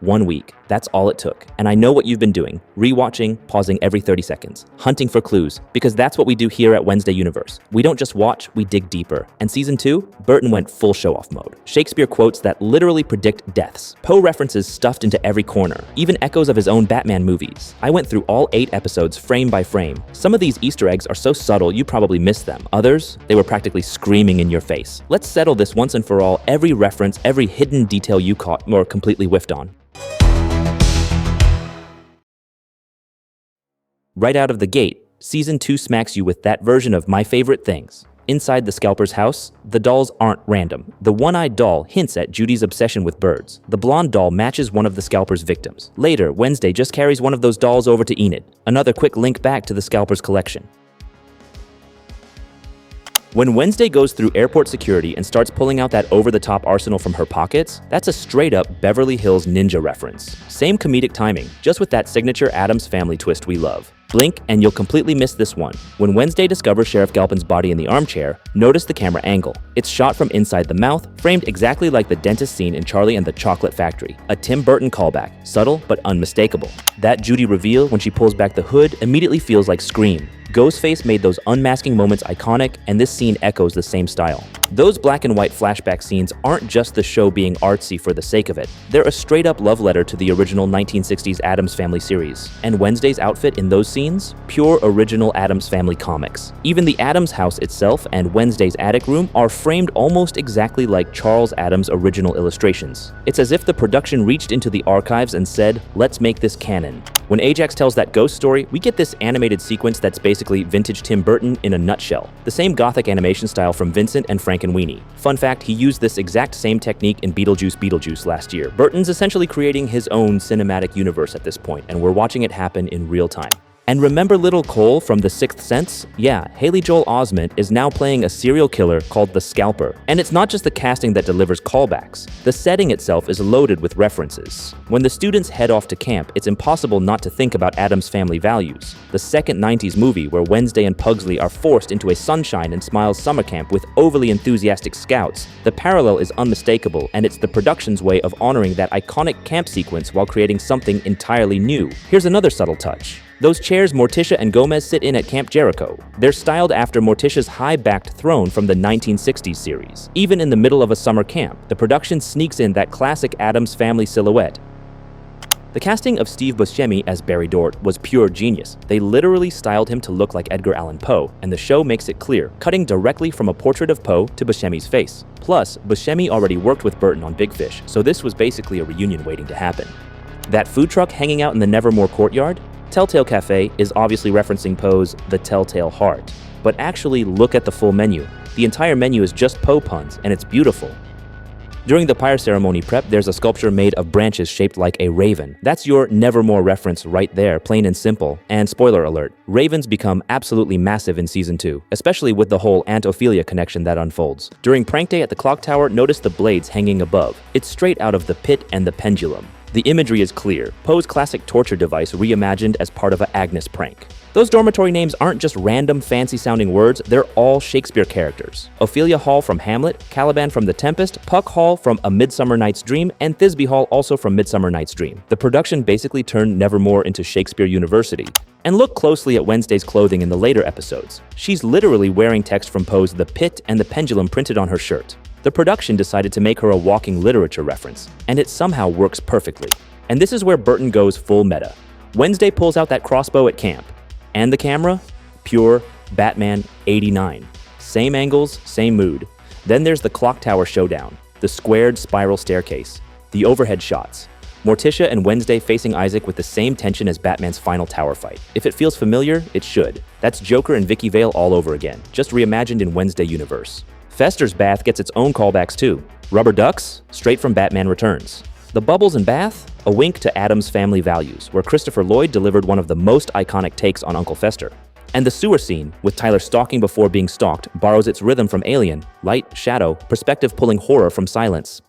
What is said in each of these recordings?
1 week. That's all it took. And I know what you've been doing. Rewatching, pausing every 30 seconds, hunting for clues, because that's what we do here at Wednesday Universe. We don't just watch, we dig deeper. And season 2, Burton went full show-off mode. Shakespeare quotes that literally predict deaths. Poe references stuffed into every corner, even echoes of his own Batman movies. I went through all 8 episodes frame by frame. Some of these Easter eggs are so subtle you probably missed them. Others, they were practically screaming in your face. Let's settle this once and for all, every reference, every hidden detail you caught or completely whiffed on. Right out of the gate, season 2 smacks you with that version of my favorite things. Inside the scalper's house, the dolls aren't random. The one-eyed doll hints at Judy's obsession with birds. The blonde doll matches one of the scalper's victims. Later, Wednesday just carries one of those dolls over to Enid. Another quick link back to the scalper's collection. When Wednesday goes through airport security and starts pulling out that over-the-top arsenal from her pockets, that's a straight-up Beverly Hills Ninja reference. Same comedic timing, just with that signature Addams Family twist we love. Blink and you'll completely miss this one. When Wednesday discovers Sheriff Galpin's body in the armchair, notice the camera angle. It's shot from inside the mouth, framed exactly like the dentist scene in Charlie and the Chocolate Factory. A Tim Burton callback, subtle but unmistakable. That Judy reveal when she pulls back the hood immediately feels like Scream. Ghostface made those unmasking moments iconic, and this scene echoes the same style. Those black and white flashback scenes aren't just the show being artsy for the sake of it. They're a straight-up love letter to the original 1960s Addams Family series. And Wednesday's outfit in those scenes? Pure original Addams Family comics. Even the Addams house itself and Wednesday's attic room are framed almost exactly like Charles Addams' original illustrations. It's as if the production reached into the archives and said, let's make this canon. When Ajax tells that ghost story, we get this animated sequence that's basically vintage Tim Burton in a nutshell. The same gothic animation style from Vincent and Frankenweenie. Fun fact, he used this exact same technique in Beetlejuice last year. Burton's essentially creating his own cinematic universe at this point, and we're watching it happen in real time. And remember little Cole from The Sixth Sense? Yeah, Haley Joel Osment is now playing a serial killer called the Scalper. And it's not just the casting that delivers callbacks. The setting itself is loaded with references. When the students head off to camp, it's impossible not to think about Addams Family values. The second 90s movie where Wednesday and Pugsley are forced into a Sunshine and Smiles summer camp with overly enthusiastic scouts. The parallel is unmistakable, and it's the production's way of honoring that iconic camp sequence while creating something entirely new. Here's another subtle touch. Those chairs Morticia and Gomez sit in at Camp Jericho. They're styled after Morticia's high-backed throne from the 1960s series. Even in the middle of a summer camp, the production sneaks in that classic Addams Family silhouette. The casting of Steve Buscemi as Barry Dort was pure genius. They literally styled him to look like Edgar Allan Poe, and the show makes it clear, cutting directly from a portrait of Poe to Buscemi's face. Plus, Buscemi already worked with Burton on Big Fish, so this was basically a reunion waiting to happen. That food truck hanging out in the Nevermore courtyard? Telltale Cafe is obviously referencing Poe's The Telltale Heart. But actually look at the full menu. The entire menu is just Poe puns, and it's beautiful. During the pyre ceremony prep, there's a sculpture made of branches shaped like a raven. That's your Nevermore reference right there, plain and simple. And spoiler alert, ravens become absolutely massive in season 2, especially with the whole Aunt Ophelia connection that unfolds. During prank day at the clock tower, notice the blades hanging above. It's straight out of The Pit and the Pendulum. The imagery is clear. Poe's classic torture device reimagined as part of an Agnes prank. Those dormitory names aren't just random fancy-sounding words, they're all Shakespeare characters. Ophelia Hall from Hamlet, Caliban from The Tempest, Puck Hall from A Midsummer Night's Dream, and Thisbe Hall also from Midsummer Night's Dream. The production basically turned Nevermore into Shakespeare University. And look closely at Wednesday's clothing in the later episodes. She's literally wearing text from Poe's The Pit and the Pendulum printed on her shirt. The production decided to make her a walking literature reference, and it somehow works perfectly. And this is where Burton goes full meta. Wednesday pulls out that crossbow at camp. And the camera? Pure Batman 89. Same angles, same mood. Then there's the clock tower showdown, the squared spiral staircase, the overhead shots. Morticia and Wednesday facing Isaac with the same tension as Batman's final tower fight. If it feels familiar, it should. That's Joker and Vicky Vale all over again, just reimagined in Wednesday Universe. Fester's bath gets its own callbacks too. Rubber ducks? Straight from Batman Returns. The bubbles in bath? A wink to Addams Family values, where Christopher Lloyd delivered one of the most iconic takes on Uncle Fester. And the sewer scene, with Tyler stalking before being stalked, borrows its rhythm from Alien, light, shadow, perspective pulling horror from silence.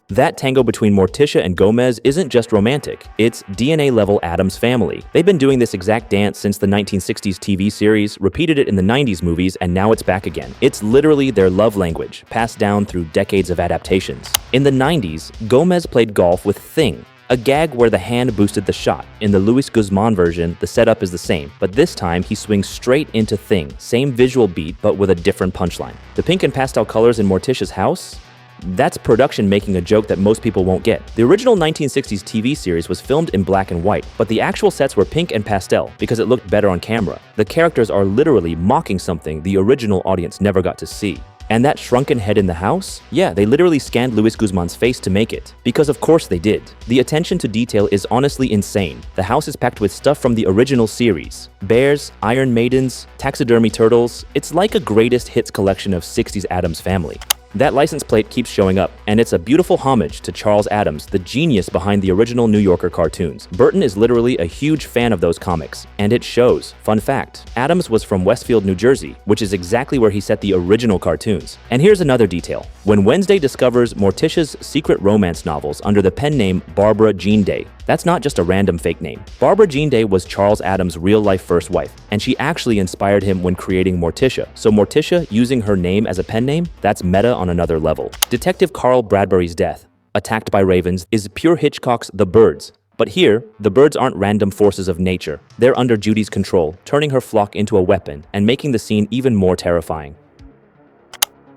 That tango between Morticia and Gomez isn't just romantic, it's DNA-level Addams Family. They've been doing this exact dance since the 1960s TV series, repeated it in the 90s movies, and now it's back again. It's literally their love language, passed down through decades of adaptations. In the 90s, Gomez played golf with Thing. A gag where the hand boosted the shot. In the Luis Guzman version, the setup is the same, but this time he swings straight into Thing. Same visual beat, but with a different punchline. The pink and pastel colors in Morticia's house? That's production making a joke that most people won't get. The original 1960s TV series was filmed in black and white, but the actual sets were pink and pastel because it looked better on camera. The characters are literally mocking something the original audience never got to see. And that shrunken head in the house? Yeah, they literally scanned Luis Guzman's face to make it. Because of course they did. The attention to detail is honestly insane. The house is packed with stuff from the original series. Bears, Iron Maidens, taxidermy turtles. It's like a greatest hits collection of 60s Addams Family. That license plate keeps showing up, and it's a beautiful homage to Charles Addams, the genius behind the original New Yorker cartoons. Burton is literally a huge fan of those comics, and it shows. Fun fact, Addams was from Westfield, New Jersey, which is exactly where he set the original cartoons. And here's another detail. When Wednesday discovers Morticia's secret romance novels under the pen name Barbara Jean Day, that's not just a random fake name. Barbara Jean Day was Charles Addams' real-life first wife, and she actually inspired him when creating Morticia. So Morticia using her name as a pen name, that's meta on another level. Detective Carl Bradbury's death, attacked by ravens, is pure Hitchcock's The Birds. But here, the birds aren't random forces of nature. They're under Judy's control, turning her flock into a weapon and making the scene even more terrifying.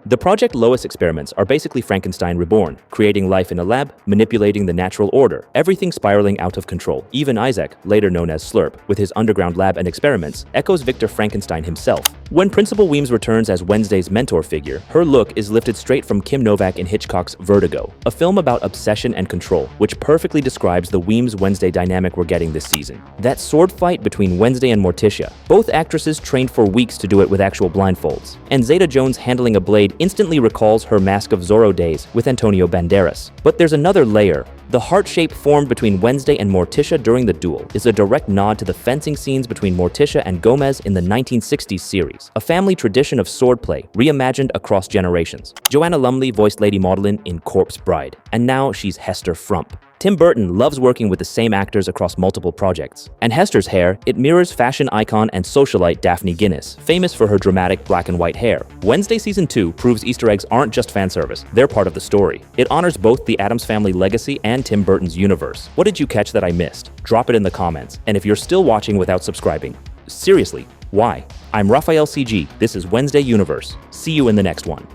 The Project Lois experiments are basically Frankenstein reborn, creating life in a lab, manipulating the natural order, everything spiraling out of control. Even Isaac, later known as Slurp, with his underground lab and experiments, echoes Victor Frankenstein himself. When Principal Weems returns as Wednesday's mentor figure, her look is lifted straight from Kim Novak in Hitchcock's Vertigo, a film about obsession and control, which perfectly describes the Weems-Wednesday dynamic we're getting this season. That sword fight between Wednesday and Morticia. Both actresses trained for weeks to do it with actual blindfolds, and Zeta Jones handling a blade instantly recalls her Mask of Zorro days with Antonio Banderas. But there's another layer. The heart shape formed between Wednesday and Morticia during the duel is a direct nod to the fencing scenes between Morticia and Gomez in the 1960s series, a family tradition of swordplay reimagined across generations. Joanna Lumley voiced Lady Maudlin in Corpse Bride, and now she's Hester Frump. Tim Burton loves working with the same actors across multiple projects. And Hester's hair, it mirrors fashion icon and socialite Daphne Guinness, famous for her dramatic black and white hair. Wednesday Season 2 proves Easter eggs aren't just fan service, they're part of the story. It honors both the Addams Family legacy and Tim Burton's universe. What did you catch that I missed? Drop it in the comments. And if you're still watching without subscribing, seriously, why? I'm Raphael CG, this is Wednesday Universe. See you in the next one.